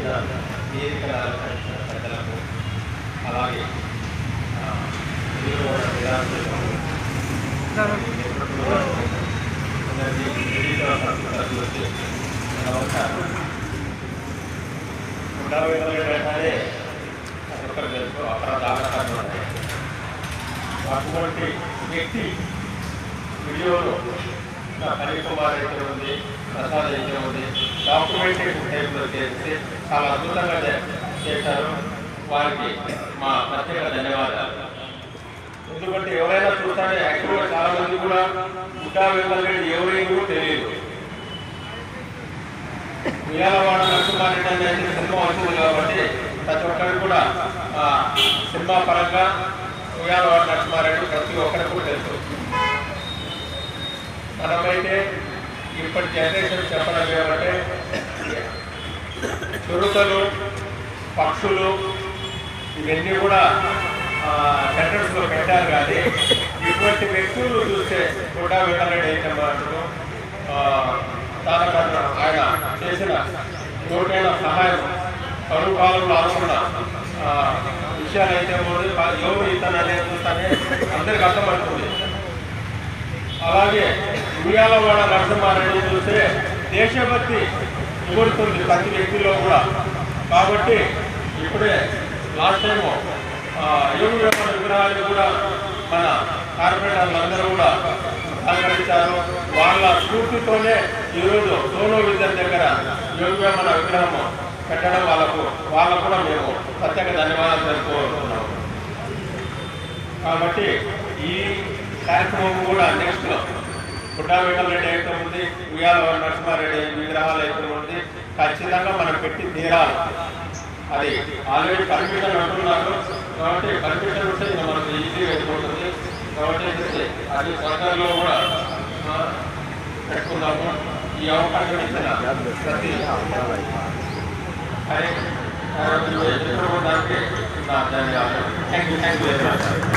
వచ్చిన వేదిక పెద్దలకు అలాగే నమస్కారం. ఉండాలి ఒక్కరు తెలుసు అపరాధాలు ఉంటాయి. అటువంటి వ్యక్తి వీడియోలో హరి కుమార్ అయితే ఉంది, ప్రసాద్ అయితే ఉంది, డాక్యుమెంటేషన్ టైప్లో చేస్తే చాలా అద్భుతంగా చేశారు. వారికి మా ప్రత్యేక ధన్యవాదాలు. ఎందుకంటే ఎవరైనా చూస్తానే యాక్చువల్గా చాలా మంది కూడా గుడ్డా వెంకటరెడ్డి ఎవరైనా తెలియదు. ఉయ్యాలవాడ నరసింహారెడ్డి అనేది సినిమా వచ్చింది కాబట్టి ప్రతి ఒక్కరికి కూడా సినిమా పరంగా ఉయ్యాలవాడ నరసింహారెడ్డి ప్రతి ఒక్కరికి కూడా తెలుసు. మనమైతే ఇప్పటి జనరేషన్ చెప్పడం ఏమంటే చిరుతలు, పక్షులు ఇవన్నీ కూడా సెంటర్స్లో పెట్టారు. కానీ ఇటువంటి వ్యక్తులు చూస్తే గుడ్డా వెంకటరెడ్డి అయితే మాత్రం ఆయన చేసిన ఎవరికైనా సహాయం కరువు కాలంలో అనుకున్న విషయాలు అయితే ఎవరు ఇతను అనేది చూస్తానే అందరికి అర్థమవుతుంది. అలాగే ఉయ్యాలవాడ నరసింహారెడ్డి చూస్తే దేశభక్తి కోరుతుంది ప్రతి వ్యక్తిలో కూడా. కాబట్టి ఇప్పుడే లాస్ట్ టైము యోగి వేమన విగ్రహాలు కూడా మన కార్పొరేటర్లు అందరూ కూడా సహకరించారు. వాళ్ళ స్ఫూర్తితోనే ఈరోజు సోనో విద్యర్ దగ్గర యోగి వేమన విగ్రహం పెట్టడం వాళ్ళకు కూడా మేము ప్రత్యేక ధన్యవాదాలు తెలుపుకుంటున్నాము. కాబట్టి ఈ కార్యక్రమం కూడా నెక్స్ట్ గుడ్డా వెంకటరెడ్డి అయితే ఉంది, ఉయ్యాలవాడ నరసింహారెడ్డి విగ్రహాలు అయితే ఉంది, ఖచ్చితంగా మనం పెట్టి తీరాలి. అది ఆల్రెడీ పర్మిషన్ అంటున్నారు కాబట్టి పర్మిషన్ ఉంటే మనకు ఈజీగా అయిపోతుంది. కాబట్టి అది సర్కారులో కూడా పెట్టుకున్నాము. ఈ అవకాశం ఇచ్చిన ప్రతి కార్యక్రమానికి నా ధన్యవాదాలు. Thank you very much.